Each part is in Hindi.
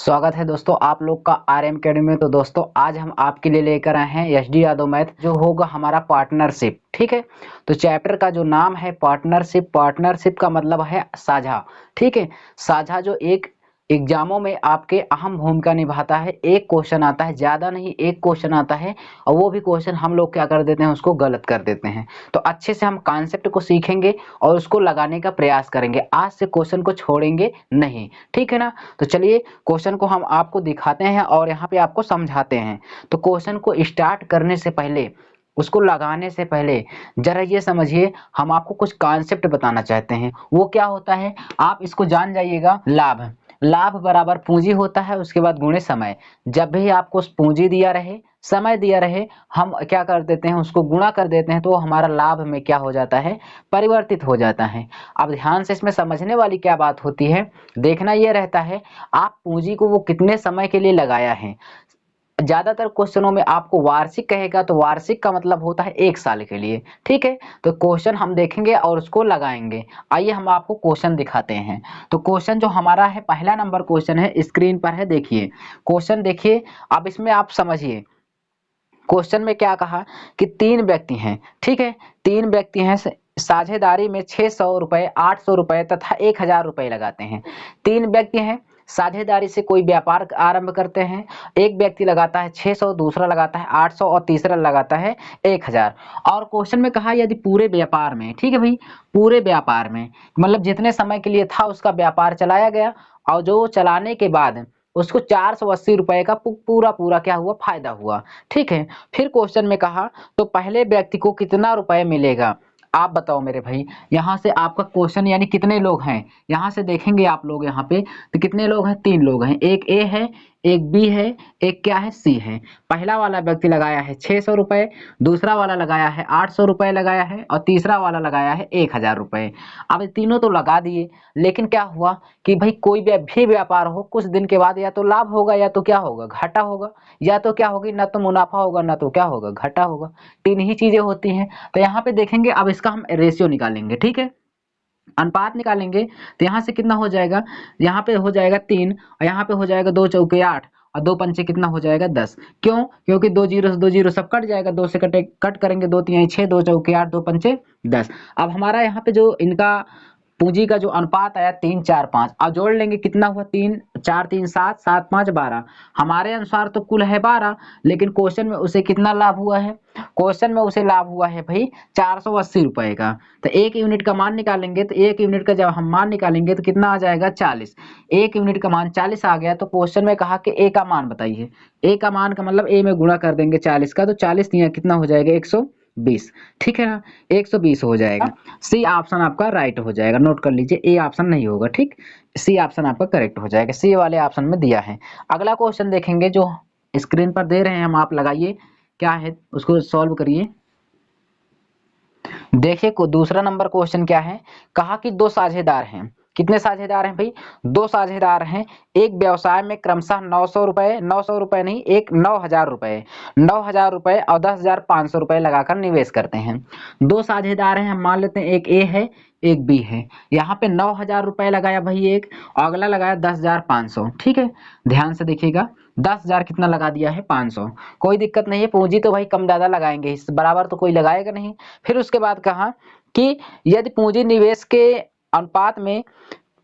स्वागत है दोस्तों आप लोग का आरएम अकेडमी में। तो दोस्तों आज हम आपके लिए लेकर आए हैं एसडी यादव मैथ, जो होगा हमारा पार्टनरशिप। ठीक है, तो चैप्टर का जो नाम है पार्टनरशिप। पार्टनरशिप का मतलब है साझा। ठीक है, साझा जो एक एग्जामों में आपके अहम भूमिका निभाता है। एक क्वेश्चन आता है, ज्यादा नहीं, एक क्वेश्चन आता है और वो भी क्वेश्चन हम लोग क्या कर देते हैं, उसको गलत कर देते हैं। तो अच्छे से हम कॉन्सेप्ट को सीखेंगे और उसको लगाने का प्रयास करेंगे। आज से क्वेश्चन को छोड़ेंगे नहीं, ठीक है ना। तो चलिए क्वेश्चन को हम आपको दिखाते हैं और यहाँ पे आपको समझाते हैं। तो क्वेश्चन को स्टार्ट करने से पहले, उसको लगाने से पहले जरा ये समझिए, हम आपको कुछ कॉन्सेप्ट बताना चाहते हैं। वो क्या होता है आप इसको जान जाइएगा। लाभ, लाभ बराबर पूंजी होता है, उसके बाद गुणे समय। जब भी आपको पूंजी दिया रहे, समय दिया रहे, हम क्या कर देते हैं, उसको गुणा कर देते हैं, तो हमारा लाभ में क्या हो जाता है, परिवर्तित हो जाता है। अब ध्यान से इसमें समझने वाली क्या बात होती है, देखना यह रहता है आप पूंजी को वो कितने समय के लिए लगाया है। ज्यादातर क्वेश्चनों में आपको वार्षिक कहेगा, तो वार्षिक का मतलब होता है 1 साल के लिए। ठीक है, तो क्वेश्चन हम देखेंगे और उसको लगाएंगे। आइए हम आपको क्वेश्चन दिखाते हैं। तो क्वेश्चन जो हमारा है, पहला नंबर क्वेश्चन है, स्क्रीन पर है, देखिए क्वेश्चन देखिए। अब इसमें आप समझिए क्वेश्चन में क्या कहा कि 3 व्यक्ति हैं। ठीक है, 3 व्यक्ति हैं, साझेदारी में 600 रुपए, 800 रुपए तथा 1000 रुपए लगाते हैं। 3 व्यक्ति हैं, साझेदारी से कोई व्यापार आरंभ करते हैं। एक व्यक्ति लगाता है 600, दूसरा लगाता है 800 और तीसरा लगाता है 1000। और क्वेश्चन में कहा यदि पूरे व्यापार में, ठीक है भाई, पूरे व्यापार में मतलब जितने समय के लिए था उसका व्यापार चलाया गया और जो चलाने के बाद उसको 480 रुपए का पूरा पूरा क्या हुआ, फायदा हुआ। ठीक है, फिर क्वेश्चन में कहा तो पहले व्यक्ति को कितना रुपए मिलेगा। आप बताओ मेरे भाई, यहाँ से आपका क्वेश्चन यानी कितने लोग हैं, यहाँ से देखेंगे आप लोग यहाँ पे, तो कितने लोग हैं, 3 लोग हैं। एक ए है, एक बी है, एक क्या है, सी है। पहला वाला व्यक्ति लगाया है 600 रुपए, दूसरा वाला लगाया है 800 रुपए लगाया है और तीसरा वाला लगाया है 1000 रुपए। अब ये तीनों तो लगा दिए, लेकिन क्या हुआ कि भाई कोई भी व्यापार हो, कुछ दिन के बाद या तो लाभ होगा या तो क्या होगा, घाटा होगा, या तो क्या होगी, ना तो मुनाफा होगा ना तो क्या होगा, घाटा होगा। तीन ही चीजें होती हैं। तो यहाँ पे देखेंगे, अब इसका हम रेशियो निकालेंगे। ठीक है, अनुपात निकालेंगे। तो यहाँ से कितना हो जाएगा, यहाँ पे हो जाएगा 3 और यहाँ पे हो जाएगा 2 चौके 8 और 2 पंचे कितना हो जाएगा 10। क्यों, क्योंकि 2 जीरो से 2 जीरो सब कट जाएगा, 2 से कट करेंगे, 2 3 6, 2 चौके 8, 2 पंचे 10। अब हमारा यहाँ पे जो इनका पूंजी का जो अनुपात आया 3 4 5, अब जोड़ लेंगे कितना हुआ, 3 4 3 7, 7 5 12। हमारे अनुसार तो कुल है 12, लेकिन क्वेश्चन में उसे कितना लाभ हुआ है, क्वेश्चन में उसे लाभ हुआ है भाई 480 रुपए का। तो 1 यूनिट का मान निकालेंगे, तो 1 यूनिट का जब हम मान निकालेंगे तो कितना आ जाएगा, 40। 1 यूनिट का मान 40 आ गया। तो क्वेश्चन में कहा कि ए का मान बताइए। ए का मान का मतलब ए में गुणा कर देंगे 40 का, तो 40 कितना हो जाएगा, 120। ठीक है ना, 120 हो जाएगा। सी ऑप्शन आपका राइट हो जाएगा, नोट कर लीजिए, ए ऑप्शन नहीं होगा। ठीक, सी ऑप्शन आपका करेक्ट हो जाएगा, सी वाले ऑप्शन में दिया है। अगला क्वेश्चन देखेंगे जो स्क्रीन पर दे रहे हैं हम, आप लगाइए क्या है, उसको सॉल्व करिए। देखिए को दूसरा नंबर क्वेश्चन क्या है, कहा कि 2 साझेदार हैं। कितने साझेदार हैं भाई, 2 साझेदार हैं। एक व्यवसाय में क्रमशः 900 रुपए, 900 रुपए नहीं, एक 9000 रुपए, 9000 रुपए और 10,500 रुपए लगाकर निवेश करते हैं। 2 साझेदार हैं, हम मान लेते हैं एक ए है एक बी है। यहाँ पे 9000 रुपए लगाया भाई एक, और अगला लगाया 10,500। ठीक है, ध्यान से देखिएगा, 10,000 कितना लगा दिया है, 500। कोई दिक्कत नहीं है, पूंजी तो भाई कम ज्यादा लगाएंगे, इस बराबर तो कोई लगाएगा नहीं। फिर उसके बाद कहा कि यदि पूंजी निवेश के अनुपात में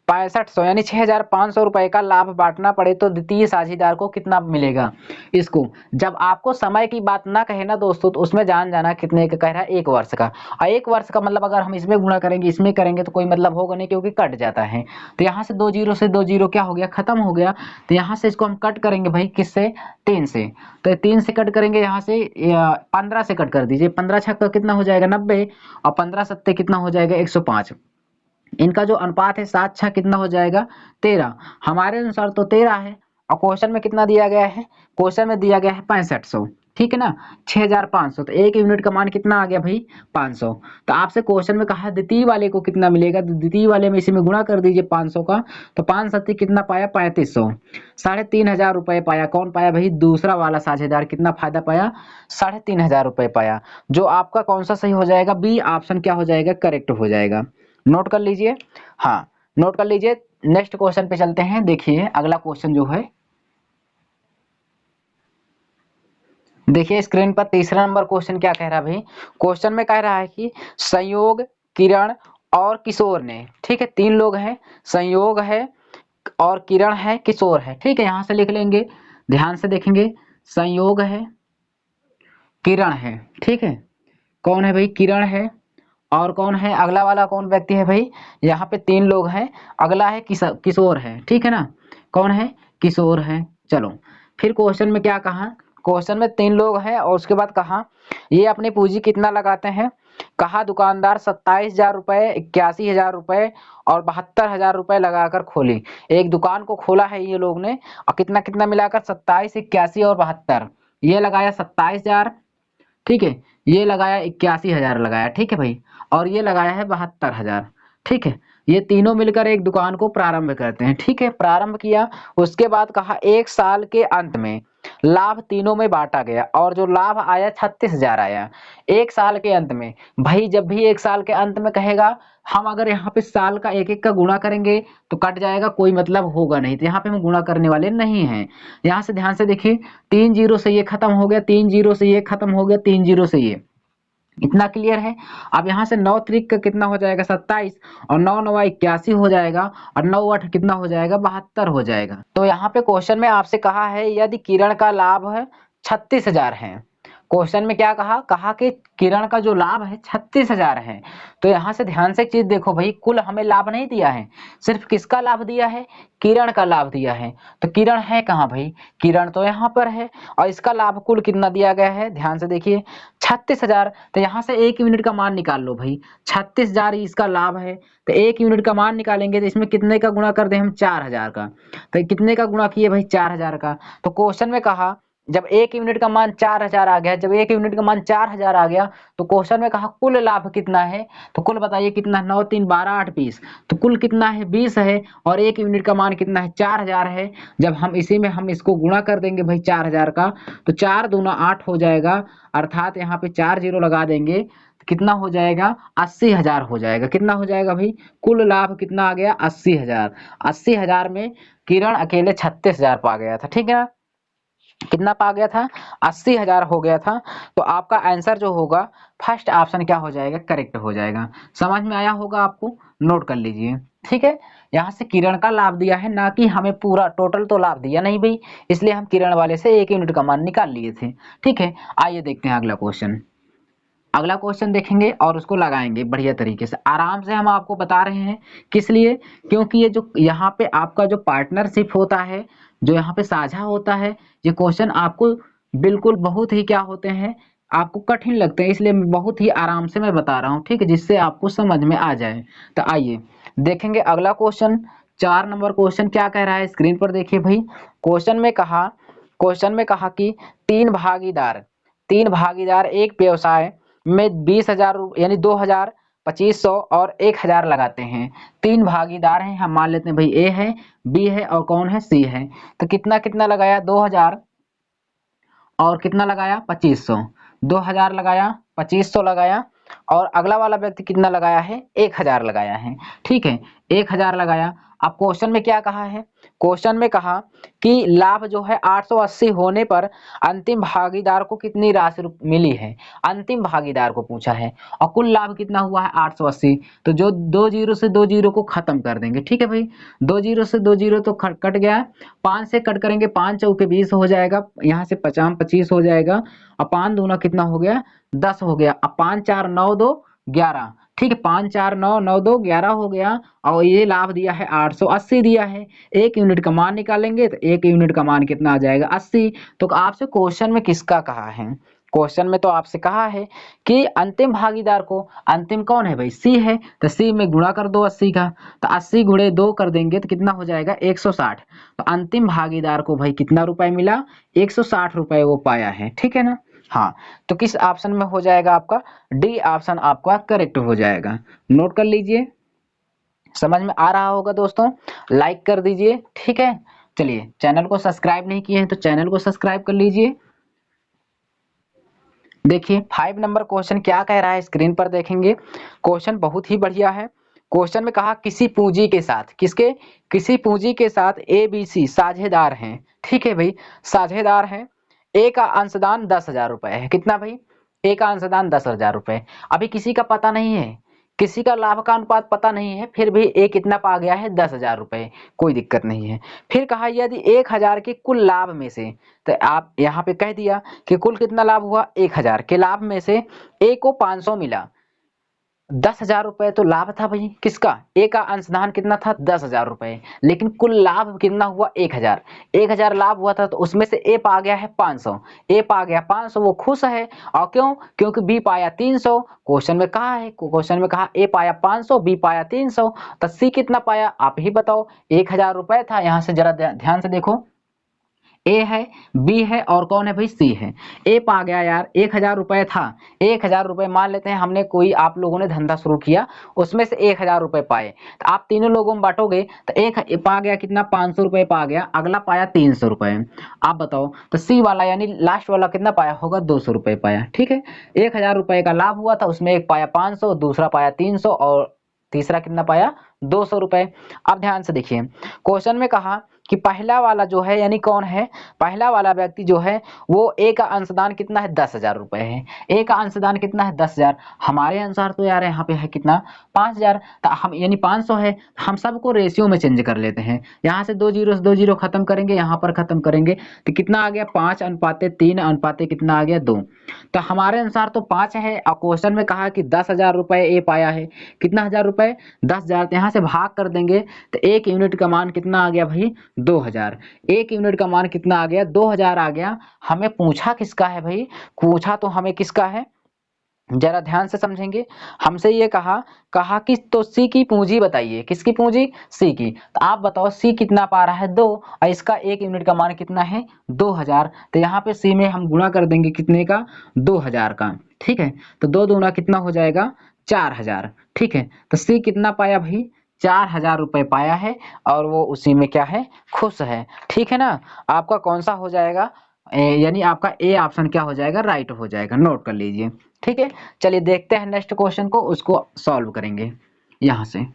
6500 यानी 6,500 रुपए का लाभ बांटना पड़े तो द्वितीय साझेदार को कितना मिलेगा। इसको जब आपको समय की बात ना कहे ना दोस्तों, तो उसमें जान जाना कितने का कह रहा है, 1 वर्ष का। और 1 वर्ष का मतलब अगर हम इसमें गुणा करेंगे इसमें करेंगे तो कोई मतलब होगा नहीं, क्योंकि कट जाता है। तो यहाँ से 2 जीरो से 2 जीरो क्या हो गया, खत्म हो गया। तो यहाँ से इसको हम कट करेंगे भाई, किससे, 3 से। तो 3 से कट करेंगे, यहाँ से 15 से कट कर दीजिए, 15 छक्का कितना हो जाएगा, 90, और 15 सत्ते कितना हो जाएगा, 105। इनका जो अनुपात है 7 6 कितना हो जाएगा, 13। हमारे अनुसार तो 13 है, और क्वेश्चन में कितना दिया गया है, क्वेश्चन में दिया गया है 6500। ठीक है ना, 6,500। तो 1 यूनिट का मान कितना आ गया भाई, 500। तो आपसे क्वेश्चन में कहा द्वितीय वाले को कितना मिलेगा, तो द्वितीय वाले में इसी में गुणा कर दीजिए 500 का। तो 5 सत्ती कितना पाया, 3500। 3,500 रुपए पाया, कौन पाया भाई, दूसरा वाला साझेदार। कितना फायदा पाया, 3,500 रुपए पाया। जो आपका कौन सा सही हो जाएगा, बी ऑप्शन क्या हो जाएगा, करेक्ट हो जाएगा। नोट कर लीजिए, हाँ नोट कर लीजिए। नेक्स्ट क्वेश्चन पे चलते हैं। देखिए अगला क्वेश्चन जो है, देखिए स्क्रीन पर तीसरा नंबर क्वेश्चन क्या कह रहा है भाई। क्वेश्चन में कह रहा है कि संयोग, किरण और किशोर ने, ठीक है, तीन लोग हैं, संयोग है और किरण है, किशोर है, ठीक है, यहां से लिख लेंगे, ध्यान से देखेंगे, संयोग है, किरण है, ठीक है, कौन है भाई, किरण है, और कौन है अगला वाला, कौन व्यक्ति है भाई, यहाँ पे तीन लोग हैं, अगला है किशोर है, ठीक है ना, कौन है, किशोर है। चलो फिर क्वेश्चन में क्या कहा, क्वेश्चन में तीन लोग हैं और उसके बाद कहा ये अपनी पूंजी कितना लगाते हैं, कहा दुकानदार 27,000 रुपए, 81,000 रुपए और 72,000 रुपए लगाकर खोली। एक दुकान को खोला है ये लोग ने और कितना कितना मिलाकर 27, 81 और 72, ये लगाया 27,000, ठीक है, ये लगाया 81,000 लगाया, ठीक है भाई, और ये लगाया है 72,000, ठीक है, ये तीनों मिलकर एक दुकान को प्रारंभ करते हैं, ठीक है, प्रारंभ किया। उसके बाद कहा एक साल के अंत में लाभ तीनों में बांटा गया और जो लाभ आया 36,000 आया। एक साल के अंत में, भाई जब भी एक साल के अंत में कहेगा, हम अगर यहाँ पे साल का एक एक का गुणा करेंगे तो कट जाएगा, कोई मतलब होगा नहीं, तो यहाँ पे हम गुणा करने वाले नहीं हैं। यहाँ से ध्यान से देखिए, 3 जीरो से ये खत्म हो गया, 3 जीरो से ये खत्म हो गया, 3 जीरो से ये, इतना क्लियर है। अब यहाँ से 9 त्रिक का कितना हो जाएगा 27 और 9 नवा 81 हो जाएगा और 9 8 कितना हो जाएगा 72 हो जाएगा। तो यहाँ पे क्वेश्चन में आपसे कहा है यदि किरण का लाभ है 36,000 है, क्वेश्चन में क्या कहा, कहा कि किरण का जो लाभ है 36,000 है। तो यहाँ से ध्यान से एक चीज देखो भाई, कुल हमें लाभ नहीं दिया है, सिर्फ किसका लाभ दिया है, किरण का लाभ दिया है। तो किरण है कहाँ भाई, किरण तो यहाँ पर है और इसका लाभ कुल कितना दिया गया है, ध्यान से देखिए 36,000। तो यहाँ से एक यूनिट का मान निकाल लो भाई, 36,000 इसका लाभ है, तो एक यूनिट का मान निकालेंगे तो इसमें कितने का गुणा कर दे हम, 4,000 का, तो कितने का गुणा किए भाई 4,000 का। तो क्वेश्चन में कहा जब एक यूनिट का मान 4,000 आ गया, जब एक यूनिट का मान 4,000 आ गया तो क्वेश्चन में कहा कुल लाभ कितना है, तो कुल बताइए कितना, 9 3 12 8 20, तो कुल कितना है 20 है और एक यूनिट का मान कितना है 4,000 है। जब हम इसी में हम इसको गुणा कर देंगे भाई 4,000 का, तो 4 दूना 8 हो जाएगा, अर्थात यहाँ पे 4 जीरो लगा देंगे तो कितना हो जाएगा 80,000 हो जाएगा। कितना हो जाएगा भाई, कुल लाभ कितना आ गया 80,000। 80,000 में किरण अकेले 36,000 पा गया था, ठीक है, कितना पा गया था 80,000 हो गया था। तो आपका आंसर जो होगा फर्स्ट ऑप्शन क्या हो जाएगा, करेक्ट हो जाएगा। समझ में आया होगा आपको, नोट कर लीजिए, ठीक है। यहाँ से किरण का लाभ दिया है, ना कि हमें पूरा टोटल तो लाभ दिया नहीं भाई, इसलिए हम किरण वाले से एक यूनिट का मान निकाल लिए थे, ठीक है। आइए देखते हैं अगला क्वेश्चन, अगला क्वेश्चन देखेंगे और उसको लगाएंगे बढ़िया तरीके से, आराम से हम आपको बता रहे हैं, किस लिए, क्योंकि ये जो यहाँ पे आपका जो पार्टनरशिप होता है, जो यहाँ पे साझा होता है, ये क्वेश्चन आपको बिल्कुल बहुत ही क्या होते हैं, आपको कठिन लगते हैं, इसलिए मैं बहुत ही आराम से मैं बता रहा हूँ, ठीक है, जिससे आपको समझ में आ जाए। तो आइए देखेंगे अगला क्वेश्चन, 4 नंबर क्वेश्चन क्या कह रहा है, स्क्रीन पर देखिए भाई। क्वेश्चन में कहा कि तीन भागीदार एक व्यवसाय में 20,000 यानी 2,000, 2,500 और 1,000 लगाते हैं। तीन भागीदार हैं, हम मान लेते हैं भाई ए है, बी है और कौन है, सी है। तो कितना कितना लगाया 2,000 और कितना लगाया 2,500, 2,000 लगाया 2,500 लगाया और अगला वाला व्यक्ति कितना लगाया है 1,000 लगाया है, ठीक है, 1,000 लगाया। अब क्वेश्चन में क्या कहा है, क्वेश्चन में कहा कि लाभ जो है 880 होने पर अंतिम भागीदार को कितनी राशि मिली है, अंतिम भागीदार को पूछा है और कुल लाभ कितना हुआ है 880। तो जो 2 जीरो से 2 जीरो को खत्म कर देंगे, ठीक है भाई, 2 जीरो से 2 जीरो तो कट गया, 5 से कट करेंगे, 5 चौके 20 हो जाएगा, यहाँ से 50 25 हो जाएगा और 5 दूना कितना हो गया 10 हो गया। अब 5 4 9 2 11, ठीक है, 5 4 9 9 2 11 हो गया और ये लाभ दिया है 880 दिया है। एक यूनिट का मान निकालेंगे तो एक यूनिट का मान कितना आ जाएगा 80। तो आपसे क्वेश्चन में किसका कहा है, क्वेश्चन में तो आपसे कहा है कि अंतिम भागीदार को, अंतिम कौन है भाई सी है, तो सी में गुणा कर दो 80 का, तो 80 गुणे 2 कर देंगे तो कितना हो जाएगा 160। तो अंतिम भागीदार को भाई कितना रुपए मिला 160 रुपए वो पाया है, ठीक है ना। हाँ, तो किस ऑप्शन में हो जाएगा आपका, डी ऑप्शन आपका करेक्ट हो जाएगा, नोट कर लीजिए। समझ में आ रहा होगा दोस्तों, लाइक कर दीजिए, ठीक है। चलिए, चैनल को सब्सक्राइब नहीं किए हैं तो चैनल को सब्सक्राइब कर लीजिए। देखिए 5 नंबर क्वेश्चन क्या कह रहा है, स्क्रीन पर देखेंगे, क्वेश्चन बहुत ही बढ़िया है। क्वेश्चन में कहा किसी पूंजी के साथ, किसी पूंजी के साथ ABC साझेदार हैं, ठीक है भाई, साझेदार हैं, ए का अंशदान 10,000 रुपए है। कितना भाई? ए का अंशदान 10,000 रुपए। अभी किसी का पता नहीं है, किसी का लाभ का अनुपात पता नहीं है, फिर भी ए कितना पा गया है? 10,000 रुपए। कोई दिक्कत नहीं है। फिर कहा यदि 1,000 के कुल लाभ में से, तो आप यहाँ पे कह दिया कि कुल कितना लाभ हुआ? 1,000 के लाभ में से ए को 500 मिला। 10,000 रुपए तो लाभ था भाई किसका? ए का अंशदान कितना था? 10,000 रुपए। लेकिन कुल लाभ कितना हुआ? 1,000। 1,000 लाभ हुआ था तो उसमें से ए पा गया है 500। ए पा गया 500, वो खुश है। और क्यों? क्योंकि बी पाया 300। क्वेश्चन में कहा है, क्वेश्चन में कहा ए पाया 500, बी पाया 300, तो सी कितना पाया? आप ही बताओ। 1,000 रुपए था। यहाँ से जरा ध्यान से देखो, ए है, बी है और कौन है भाई? सी है। ए पा गया यार 1,000 रुपए था। 1,000 रुपए मान लेते हैं हमने, कोई आप लोगों ने धंधा शुरू किया, उसमें से 1,000 रुपए पाए, तो आप तीनों लोगों में बांटोगे तो एक पा गया कितना? 500 रुपए पा गया। अगला पाया 300 रुपए। आप बताओ तो सी वाला यानी लास्ट वाला कितना पाया होगा? 200 रुपए पाया। ठीक है, 1,000 रुपए का लाभ हुआ था, उसमें एक पाया 500, दूसरा पाया 300 और तीसरा कितना पाया? 200 रुपए। अब ध्यान से देखिए, क्वेश्चन में कहा कि पहला वाला जो है यानी कौन है? पहला वाला व्यक्ति जो है वो ए का अंशदान कितना है? 10,000 रुपए है। ए का अंशदान कितना है? 10,000। हमारे अनुसार तो यार यहाँ पे है कितना? 5,000। तो हम यानी 500 है, हम सबको रेशियो में चेंज कर लेते हैं। यहाँ से 2 जीरो से 2 जीरो खत्म करेंगे, यहाँ पर खत्म करेंगे तो कितना आ गया? 5:3 अनुपाते कितना आ गया? 2। तो हमारे अनुसार तो 5 है। और क्वेश्चन में कहा कि 10,000 रुपए ए पाया है। कितना हजार रुपए? 10,000। तो यहाँ से भाग कर देंगे तो 1 यूनिट का मान कितना आ गया भाई? 2,000। 1 यूनिट का मान कितना आ गया? 2,000 आ गया। हमें पूछा किसका है भाई? पूछा तो हमें किसका है? जरा ध्यान से समझेंगे। हमसे ये कहा कि तो सी की पूंजी बताइए। किसकी पूंजी? सी की। तो आप बताओ सी कितना पा रहा है? 2, और इसका 1 यूनिट का मान कितना है? 2,000। तो यहाँ पे सी में हम गुणा कर देंगे कितने का? 2,000 का। ठीक है, तो 2 दूना कितना हो जाएगा? 4,000। ठीक है, तो सी कितना पाया भाई? 4,000 रुपए पाया है और वो उसी में क्या है? खुश है। ठीक है ना? आपका कौन सा हो जाएगा? यानी आपका ए ऑप्शन क्या हो जाएगा? राइट हो जाएगा। नोट कर लीजिए। ठीक है, चलिए देखते हैं नेक्स्ट क्वेश्चन को, उसको सॉल्व करेंगे यहां से।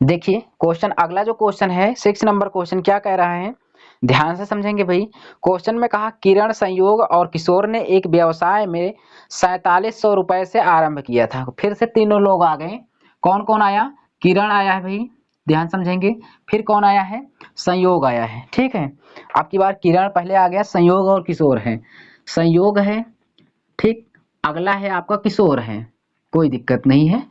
देखिए क्वेश्चन, अगला जो क्वेश्चन है 6 नंबर क्वेश्चन क्या कह रहा है? ध्यान से समझेंगे भाई। क्वेश्चन में कहा किरण, संयोग और किशोर ने एक व्यवसाय में 4700 रुपए से आरंभ किया था। फिर से तीनों लोग आ गए। कौन कौन आया? किरण आया है भाई, ध्यान समझेंगे। फिर कौन आया है? संयोग आया है। ठीक है, आपकी बार किरण पहले आ गया, संयोग और किशोर है। संयोग है, ठीक। अगला है आपका किशोर है, कोई दिक्कत नहीं है।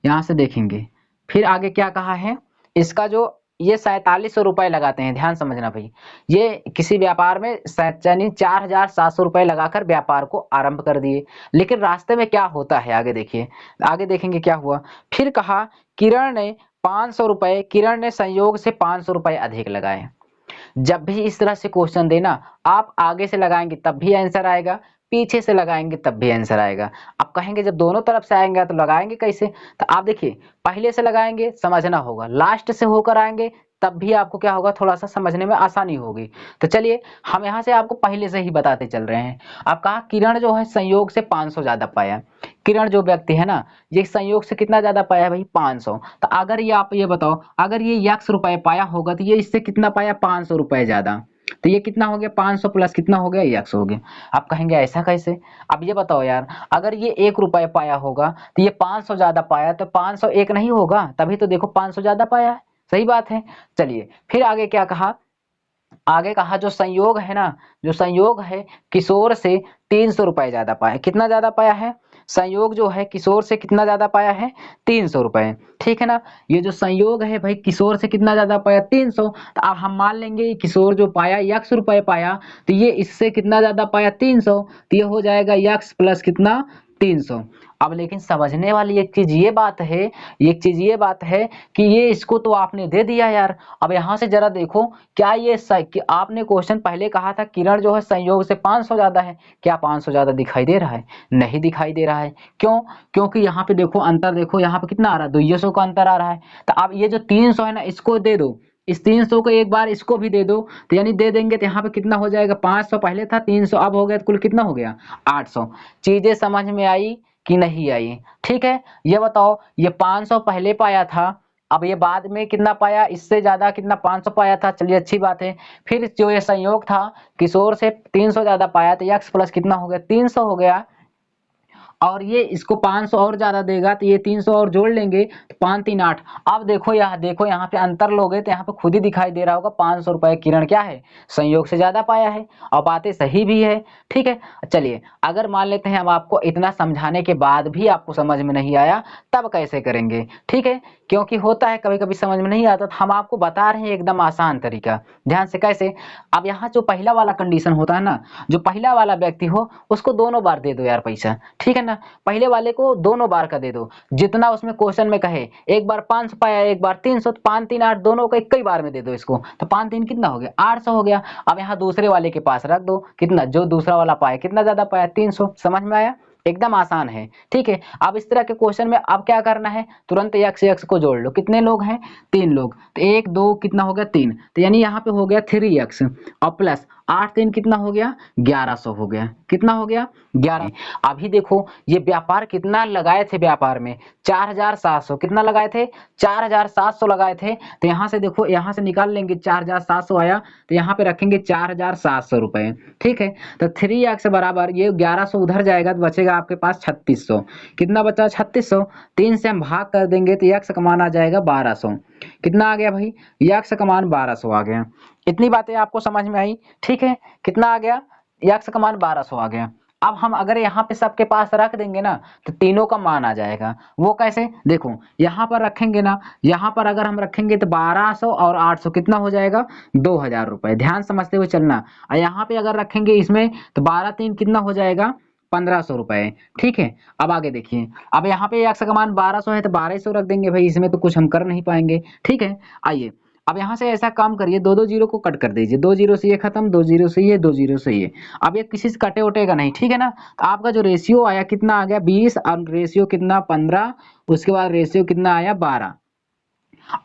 यहाँ से देखेंगे फिर आगे क्या कहा है? इसका जो ये 4700 रुपए लगाते हैं, ध्यान समझना भाई। ये किसी व्यापार में यानी 4,700 रुपए लगाकर व्यापार को आरंभ कर दिए। लेकिन रास्ते में क्या होता है आगे देखिए, आगे देखेंगे क्या हुआ। फिर कहा किरण ने 500 रुपए, किरण ने संयोग से 500 रुपए अधिक लगाए। जब भी इस तरह से क्वेश्चन देना, आप आगे से लगाएंगे तब भी आंसर आएगा, पीछे से लगाएंगे तब भी आंसर आएगा। आप कहेंगे जब दोनों तरफ से आएंगे तो लगाएंगे कैसे? तो आप देखिए, पहले से लगाएंगे समझना होगा, लास्ट से होकर आएंगे तब भी आपको क्या होगा? थोड़ा सा समझने में आसानी होगी। तो चलिए हम यहाँ से आपको पहले से ही बताते चल रहे हैं। आप कहा किरण जो है संयोग से 500 ज्यादा पाया। किरण जो व्यक्ति है ना, ये संयोग से कितना ज्यादा पाया भाई? 500। तो अगर ये आप ये बताओ, अगर ये x रुपए पाया होगा तो ये इससे कितना पाया? 500 रुपए ज्यादा। तो ये कितना हो गया? 500 प्लस कितना हो गया? x हो गया। आप कहेंगे ऐसा कैसे? अब ये बताओ यार, अगर ये 1 रुपए पाया होगा तो ये 500 ज्यादा पाया, तो 500 1 नहीं होगा? तभी तो देखो 500 ज्यादा पाया है। सही बात है। चलिए फिर आगे क्या कहा? आगे कहा जो संयोग है ना, जो संयोग है किशोर से 300 रुपए ज्यादा पाया। कितना ज्यादा पाया है? संयोग जो है किशोर से कितना ज्यादा पाया है? 300 रुपए। ठीक है ना? ये जो संयोग है भाई किशोर से कितना ज्यादा पाया? 300। तो अब हम मान लेंगे किशोर जो पाया x रुपए पाया, तो ये इससे कितना ज्यादा पाया? 300। तो ये हो जाएगा x प्लस कितना? 300। अब लेकिन समझने वाली एक चीज ये बात है, एक चीज ये बात है कि ये इसको तो आपने दे दिया यार। अब यहाँ से जरा देखो, क्या ये कि आपने क्वेश्चन पहले कहा था किरण जो है संयोग से 500 ज्यादा है, क्या 500 ज्यादा दिखाई दे रहा है? नहीं दिखाई दे रहा है। क्यों? क्योंकि यहाँ पे देखो अंतर, देखो यहाँ पे कितना आ रहा है? 200 का अंतर आ रहा है। तो अब ये जो 300 है ना, इसको दे दो, इस 300 को एक बार इसको भी दे दो। तो यानी दे देंगे तो यहाँ पे कितना हो जाएगा? 500 पहले था, 300 अब हो गया, तो कुल कितना हो गया? 800। चीजें समझ में आई कि नहीं आई? ठीक है, ये बताओ, ये 500 पहले पाया था, अब ये बाद में कितना पाया, इससे ज्यादा कितना 500 पाया था, चलिए अच्छी बात है। फिर जो ये संयोग था किशोर से 300 ज्यादा पाया तो x प्लस कितना हो गया 300 हो गया, और ये इसको 500 और ज्यादा देगा तो ये 300 और जोड़ लेंगे तो 5 3 8। अब देखो यहाँ पे अंतर लोगे तो यहाँ पे खुद ही दिखाई दे रहा होगा 500 रुपए किरण क्या है, संयोग से ज्यादा पाया है और बातें सही भी है। ठीक है, चलिए अगर मान लेते हैं अब आपको इतना समझाने के बाद भी आपको समझ में नहीं आया तब कैसे करेंगे। ठीक है, क्योंकि होता है कभी कभी समझ में नहीं आता, तो हम आपको बता रहे हैं एकदम आसान तरीका, ध्यान से कैसे। अब यहाँ जो पहला वाला कंडीशन होता है ना, जो पहला वाला व्यक्ति हो उसको दोनों बार दे दो यार पैसा, ठीक है ना, पहले वाले को दोनों बार का दे दो, जितना उसमें क्वेश्चन में कहे, एक बार 500 पाया एक बार 300, तो 5 3 8 दोनों को एक ही बार में दे दो इसको, तो 5 3 कितना हो गया 800 हो गया। अब यहाँ दूसरे वाले के पास रख दो, कितना जो दूसरा वाला पाया कितना ज्यादा पाया 300, समझ में आया, एकदम आसान है। ठीक है, अब इस तरह के क्वेश्चन में अब क्या करना है, तुरंत x x को जोड़ लो, कितने लोग हैं 3 लोग, तो 1 2 कितना हो गया 3, तो यानी यहाँ पे हो गया 3x और प्लस 8 3 कितना हो गया 1100 हो गया, कितना हो गया 11। अभी देखो ये व्यापार कितना लगाए थे, व्यापार में 4700, कितना लगाए थे 4700 लगाए थे, तो यहाँ से देखो यहाँ से निकाल लेंगे 4700 आया, तो यहाँ पे रखेंगे 4700 रुपए। ठीक है, तो 3x बराबर ये 1100 उधर जाएगा तो बचेगा आपके पास 3600, कितना बचा 3600, 3 से हम भाग कर देंगे तो x का मान आ जाएगा 1200, कितना आ गया भाई x का मान 1200 आ गया। इतनी बातें आपको समझ में आई। ठीक है, कितना आ गया x का मान 1200 आ गया। अब हम अगर यहाँ पे सबके पास रख देंगे ना तो तीनों का मान आ जाएगा, वो कैसे देखो, यहाँ पर रखेंगे ना, यहाँ पर अगर हम रखेंगे तो 1200 और 800 कितना हो जाएगा 2000 रुपए, ध्यान समझते हुए चलना। और यहाँ पे अगर रखेंगे इसमें तो 12 3 कितना हो जाएगा 1500 रुपए। ठीक है, अब आगे देखिए, अब यहाँ पे x का मान 1200 है तो 1200 रख देंगे भाई, इसमें तो कुछ हम कर नहीं पाएंगे। ठीक है, आइए अब यहाँ से ऐसा काम करिए, दो दो जीरो को कट कर दीजिए, 2 जीरो से ये खत्म, 2 जीरो से ये, 2 जीरो से ये, अब ये किसी से कटे उटेगा नहीं। ठीक है ना, तो आपका जो रेशियो आया कितना आ गया 20 और रेशियो कितना 15, उसके बाद रेशियो कितना आया 12।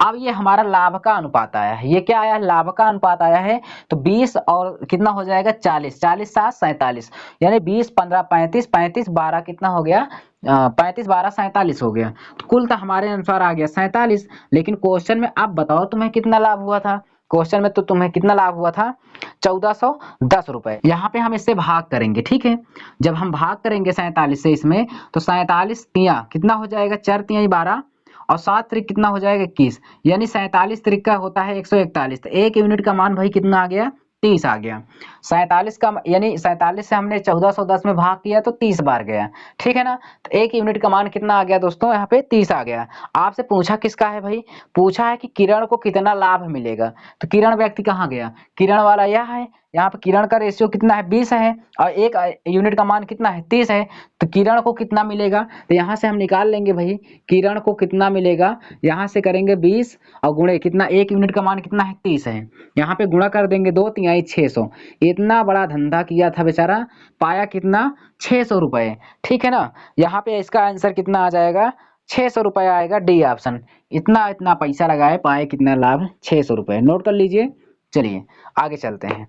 अब ये हमारा लाभ का अनुपात आया है, ये क्या आया लाभ का अनुपात आया है, तो 20 और कितना हो जाएगा 40, 40 7 47, यानी 20 15 35, 35 12 कितना हो गया 35 12 47 हो गया, तो कुल तो हमारे अनुसार आ गया 47। लेकिन क्वेश्चन में आप बताओ तुम्हें कितना लाभ हुआ था, क्वेश्चन में तो तुम्हें कितना लाभ हुआ था 1410 रुपए। यहाँ पे हम इससे भाग करेंगे। ठीक है, जब हम भाग करेंगे 47 से इसमें, तो 47 तिया कितना हो जाएगा 4 तिया 12 और 7 त्रिक कितना हो जाएगा 21, यानी 47 त्रिक का होता है 141, तो 1 यूनिट का मान भाई कितना आ गया 30 आ गया। 47 का यानी 47 से हमने 1410 में भाग किया तो 30 बार गया। ठीक है ना, तो 1 यूनिट का मान कितना आ गया दोस्तों यहाँ पे 30 आ गया। आपसे पूछा किसका है भाई, पूछा है कि किरण को कितना लाभ मिलेगा, तो किरण व्यक्ति कहाँ गया, किरण वाला यह है, यहाँ पे किरण का रेशियो कितना है 20 है और 1 यूनिट का मान कितना है 30 है, तो किरण को कितना मिलेगा, तो यहाँ से हम निकाल लेंगे भाई किरण को कितना मिलेगा, यहाँ से करेंगे 20 और गुणे कितना 1 यूनिट का मान कितना है 30 है, यहाँ पे गुणा कर देंगे 2 तिहाई 600, इतना बड़ा धंधा किया था बेचारा, पाया कितना 600 रुपए। ठीक है ना, यहाँ पे इसका आंसर कितना आ जाएगा 600 रुपए आएगा, डी ऑप्शन, इतना इतना पैसा लगाए पाए कितना लाभ 600 रुपए, नोट कर लीजिए। चलिए आगे चलते हैं।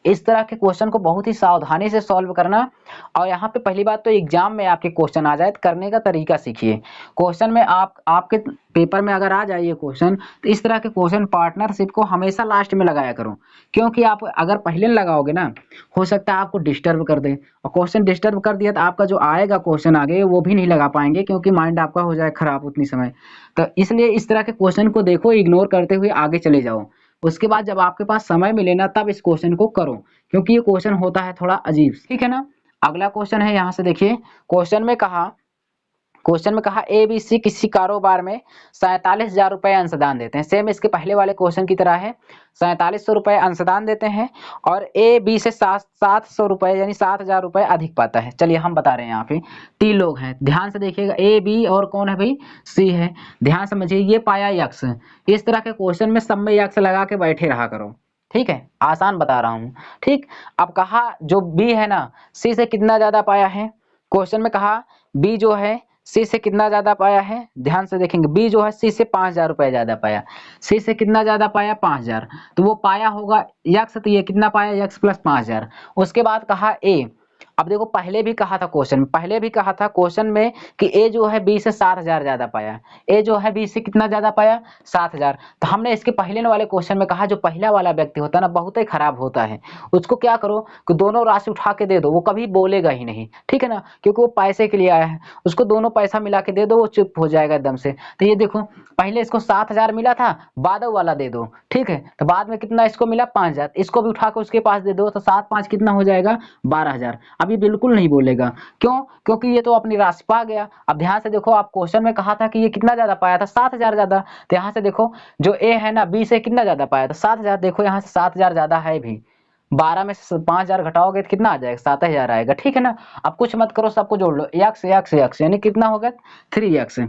इस तरह के क्वेश्चन को बहुत ही सावधानी से सॉल्व करना, और यहाँ पे पहली बात तो एग्जाम में आपके क्वेश्चन आ जाए तो करने का तरीका सीखिए। क्वेश्चन में आपके पेपर में अगर आ जाए ये क्वेश्चन, तो इस तरह के क्वेश्चन पार्टनरशिप को हमेशा लास्ट में लगाया करो, क्योंकि आप अगर पहले लगाओगे ना हो सकता है आपको डिस्टर्ब कर दे, और क्वेश्चन डिस्टर्ब कर दिया तो आपका जो आएगा क्वेश्चन आगे वो भी नहीं लगा पाएंगे, क्योंकि माइंड आपका हो जाए खराब उतनी समय। तो इसलिए इस तरह के क्वेश्चन को देखो, इग्नोर करते हुए आगे चले जाओ, उसके बाद जब आपके पास समय मिले ना तब इस क्वेश्चन को करो, क्योंकि ये क्वेश्चन होता है थोड़ा अजीब। ठीक है ना, अगला क्वेश्चन है, यहाँ से देखिए क्वेश्चन में कहा ए बी सी किसी कारोबार में 47,000 रुपए अंशदान देते हैं, सेम इसके पहले वाले क्वेश्चन की तरह है, 4700 रुपए अंशदान देते हैं और ए बी से 700 रुपए यानी 7,000 रुपए अधिक पाता है। चलिए हम बता रहे हैं, यहाँ पे 3 लोग हैं, ध्यान से देखिएगा, ए बी और कौन है भाई सी है, ध्यान समझिए, ये पाया यक्स, इस तरह के क्वेश्चन में सब में यक्स लगा के बैठे रहा करो। ठीक है, आसान बता रहा हूँ। ठीक, अब कहा जो बी है ना सी से कितना ज्यादा पाया है, क्वेश्चन में कहा बी जो है सी से कितना ज्यादा पाया है, ध्यान से देखेंगे, बी जो है सी से 5,000 रुपए ज्यादा पाया, सी से कितना ज्यादा पाया 5,000, तो वो पाया होगा यक्स, तो ये कितना पाया यक्स प्लस 5,000। उसके बाद कहा ए, अब देखो पहले भी कहा था क्वेश्चन में, पहले भी कहा था क्वेश्चन में कि ए जो है बी से 7,000 ज्यादा पाया, ए जो है बी से कितना ज्यादा पाया 7,000। तो हमने इसके पहले वाले क्वेश्चन में कहा जो पहला वाला व्यक्ति होता है ना बहुत ही खराब होता है, उसको क्या करो कि दोनों राशि उठा के दे दो, वो कभी बोलेगा ही नहीं, ठीक है ना, क्योंकि वो पैसे के लिए आया है, उसको दोनों पैसा मिला के दे दो, वो चुप हो जाएगा एकदम से। तो ये देखो पहले इसको 7,000 मिला था, बाद वाला दे दो, ठीक है, तो बाद में कितना इसको मिला 5,000, इसको भी उठा के उसके पास दे दो, तो 7 5 कितना हो जाएगा 12,000। अब ये बिल्कुल नहीं बोलेगा, क्यों? क्योंकि ये तो अपनी राशि पा गया। अब ध्यान से देखो, आप क्वेश्चन में कहा था कि ये कितना ज्यादा पाया था 7,000 ज्यादा, तो यहाँ से देखो जो ए है ना बी से कितना ज्यादा पाया था 7,000, देखो यहाँ से 7,000 ज्यादा है भी, 12 में से 5,000 घटाओगे तो कितना आ जाएगा 7,000 आएगा, ठीक है ना। अब कुछ मत करो, सबको जोड़ लो, एक्स एक्स एक्स यानी कितना होगा 3x,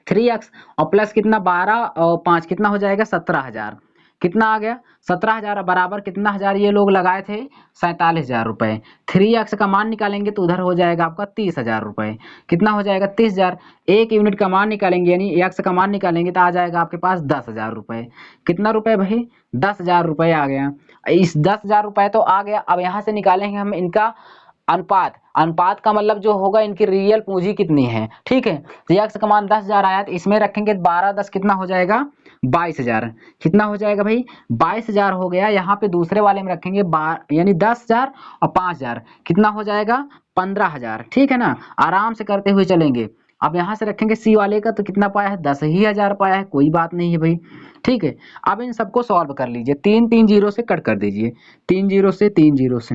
3x और प्लस कितना 12 और 5 कितना हो जाएगा 17,000, कितना आ गया 17,000 बराबर कितना हजार ये लोग लगाए थे 47,000 रुपए। 3x का मान निकालेंगे तो उधर हो जाएगा आपका 30,000 रुपए, कितना हो जाएगा 30,000। एक यूनिट का मान निकालेंगे यानी x का मान निकालेंगे तो आ जाएगा आपके पास 10,000 रुपए, कितना रुपए भाई 10,000 रुपए आ गया। इस 10,000 रुपए तो आ गया, अब यहाँ से निकालेंगे हम इनका अनुपात, अनुपात का मतलब जो होगा इनकी रियल पूंजी कितनी है, ठीक है। तो एक्स का मान 10,000 आया, तो इसमें रखेंगे 12 10 कितना हो जाएगा 22,000, कितना हो जाएगा भाई 22,000 हो गया। यहाँ पे दूसरे वाले में रखेंगे यानी 10,000 और 5,000 कितना हो जाएगा 15,000, ठीक है ना, आराम से करते हुए चलेंगे। अब यहाँ से रखेंगे सी वाले का, तो कितना पाया है 10,000 पाया है, कोई बात नहीं है भाई, ठीक है। अब इन सबको सॉल्व कर लीजिए, 3 3 जीरो से कट कर दीजिए, 3 जीरो से 3 जीरो से,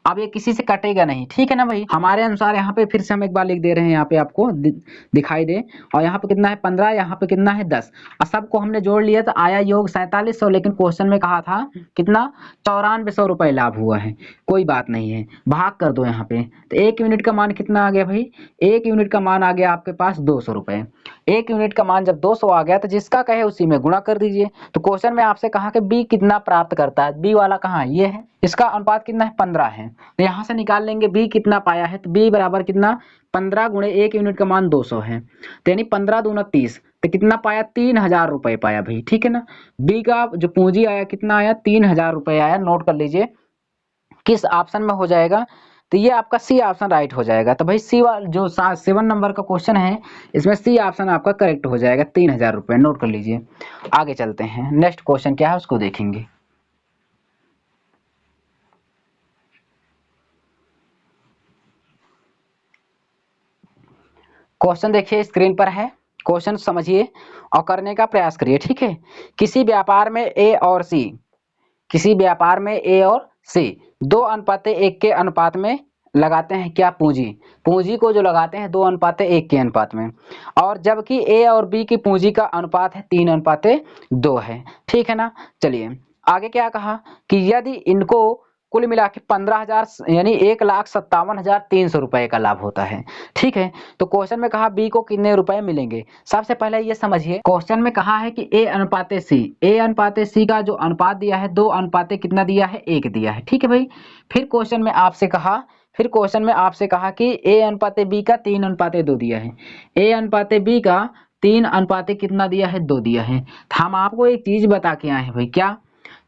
अब ये किसी से कटेगा नहीं, ठीक है ना भाई। हमारे अनुसार यहाँ पे फिर से हम एक बार लिख दे रहे हैं, यहाँ पे आपको दिखाई दे, और यहाँ पे कितना है 15, यहाँ पे कितना है 10, और सबको हमने जोड़ लिया तो आया योग 4700, लेकिन क्वेश्चन में कहा था कितना 9400 रुपए लाभ हुआ है, कोई बात नहीं है, भाग कर दो यहाँ पे। तो एक यूनिट का मान कितना आ गया भाई, एक यूनिट का मान आ गया आपके पास 200 रुपए। एक यूनिट का मान जब 200 आ गया तो जिसका कहे उसी में गुणा कर दीजिए। तो क्वेश्चन में आपसे कहा कि बी कितना प्राप्त करता है, बी वाला कहाँ है, ये है, इसका अनुपात कितना है 15 है, तो यहाँ से निकाल लेंगे बी कितना पाया है, तो बी बराबर कितना 15 गुणे एक यूनिट का मान 200 है, तो यानी 15 दूना 30, तो कितना पाया 3,000 रुपए पाया भाई, ठीक है ना। बी का जो पूंजी आया कितना आया 3,000 रुपए आया, नोट कर लीजिए किस ऑप्शन में हो जाएगा, तो ये आपका सी ऑप्शन राइट हो जाएगा। तो भाई सी वाला जो 7 नंबर का क्वेश्चन है इसमें सी ऑप्शन आपका करेक्ट हो जाएगा, 3,000 रुपए, नोट कर लीजिए। आगे चलते हैं, नेक्स्ट क्वेश्चन क्या है उसको देखेंगे। क्वेश्चन देखिए स्क्रीन पर है, क्वेश्चन समझिए और करने का प्रयास करिए, ठीक है। किसी व्यापार में ए और सी, किसी व्यापार में ए और सी 2:1 के अनुपात में लगाते हैं क्या पूंजी, पूंजी को जो लगाते हैं 2:1 के अनुपात में, और जबकि ए और बी की पूंजी का अनुपात है 3:2 है, ठीक है ना। चलिए आगे क्या कहा कि यदि इनको कुल मिला के 15,000 यानी 1,57,300 रुपए का लाभ होता है, ठीक है। तो क्वेश्चन में कहा बी को कितने रुपए मिलेंगे। सबसे पहले ये समझिए, क्वेश्चन में कहा है कि ए अनुपाते सी, ए अनुपाते सी का जो अनुपात दिया है 2 अनुपाते कितना दिया है 1 दिया है, ठीक है भाई। फिर क्वेश्चन में आपसे कहा, फिर क्वेश्चन में आपसे कहा कि ए अनुपाते बी का 3:2 दिया है, ए अनुपाते बी का 3:2 कितना दिया है 2 दिया है। हम आपको एक चीज बता के आए हैं भाई, क्या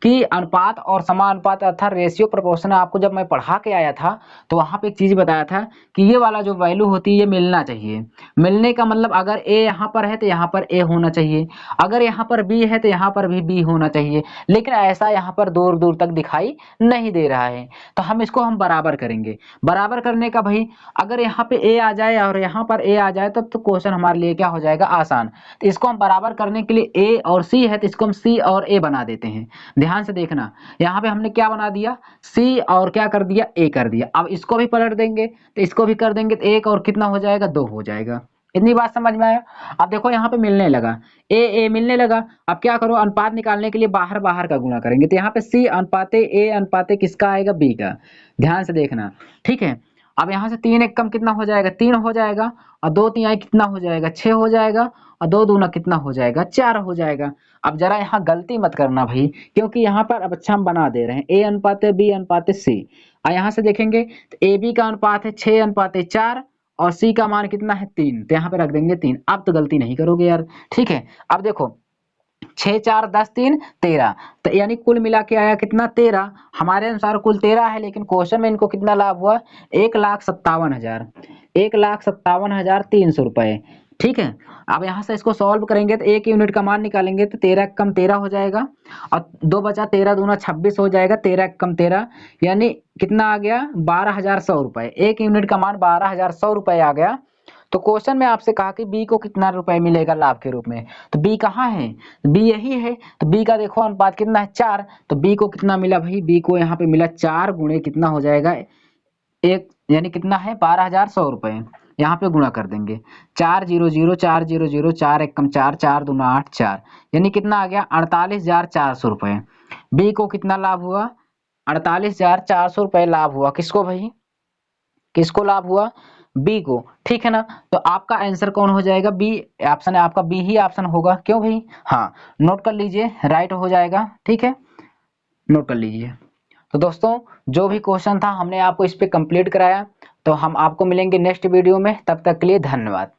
कि अनुपात और समानुपात अर्थात रेशियो प्रोपोर्शन, आपको जब मैं पढ़ा के आया था तो वहां पे एक चीज बताया था कि ये वाला जो वैल्यू होती है ये मिलना चाहिए। मिलने का मतलब अगर ए यहाँ पर है तो यहाँ पर ए होना चाहिए, अगर यहाँ पर बी है तो यहाँ पर भी बी होना चाहिए, लेकिन ऐसा यहाँ पर दूर दूर तक दिखाई नहीं दे रहा है। तो हम इसको हम बराबर करेंगे, बराबर करने का भाई अगर यहाँ पे ए आ जाए और यहाँ पर ए आ जाए तब तो क्वेश्चन हमारे लिए क्या हो जाएगा आसान। तो इसको हम बराबर करने के लिए ए और सी है तो इसको हम सी और ए बना देते हैं। ध्यान से देखना, यहाँ पे हमने क्या बना दिया सी और क्या कर दिया ए कर दिया। अब इसको भी पलट देंगे तो इसको भी कर देंगे तो एक और कितना हो जाएगा 2 हो जाएगा। इतनी बात समझ में आया। अब देखो यहाँ पे मिलने लगा, ए ए मिलने लगा। अब क्या करो, अनुपात निकालने के लिए बाहर बाहर का गुणा करेंगे, तो यहाँ पे सी अनुपाते ए अनुपाते किसका आएगा बी का। ध्यान से देखना, ठीक है। अब यहाँ से 3 एक कम कितना हो जाएगा 3 हो जाएगा, और 2 3 कितना हो जाएगा 6 हो जाएगा, और 2 दूना कितना हो जाएगा 4 हो जाएगा। अब जरा यहाँ गलती मत करना भाई, क्योंकि यहाँ पर अब अच्छा हम बना दे रहे हैं ए अनुपाते बी अनुपाते सी। और यहाँ से देखेंगे तो ए बी का अनुपात है 6:4 और सी का मान कितना है 3, तो यहाँ पे रख देंगे 3। अब तो गलती नहीं करोगे यार, ठीक है। अब देखो 6 4 10 3 13, तो यानी कुल मिला के आया कितना 13। हमारे अनुसार कुल 13 है, लेकिन क्वेश्चन में इनको कितना लाभ हुआ 1,57,000, 1,57,300 रुपए। ठीक है, अब यहाँ से इसको सॉल्व करेंगे तो एक यूनिट का मान निकालेंगे तो 13 कम 13 हो जाएगा, और 2 बचा 13 दूना 26 हो जाएगा, 13 कम 13 यानी कितना आ गया 12,100 रुपए। एक यूनिट का मान 12,100 रुपए आ गया। तो क्वेश्चन में आपसे कहा कि बी को कितना रुपए मिलेगा लाभ के रूप में, तो बी कहाँ है, बी यही है। तो बी का देखो अनुपात कितना है 4, तो बी को कितना मिला भाई, बी को यहाँ पे मिला 4 गुणे कितना हो जाएगा एक, यानी कितना है 12,100 रुपए। यहाँ पे गुणा कर देंगे 400 400 4 एकम 4 4 दूना 8 4, यानी कितना आ गया 48,400 रुपए। बी को कितना लाभ हुआ 48,400 रुपए लाभ हुआ। किसको भाई, किसको लाभ हुआ, बी को। ठीक है ना, तो आपका आंसर कौन हो जाएगा, बी ऑप्शन है आपका, बी ही ऑप्शन होगा। क्यों भाई, हाँ नोट कर लीजिए, राइट हो जाएगा। ठीक है, नोट कर लीजिए। तो दोस्तों जो भी क्वेश्चन था हमने आपको इस पे कंप्लीट कराया, तो हम आपको मिलेंगे नेक्स्ट वीडियो में, तब तक के लिए धन्यवाद।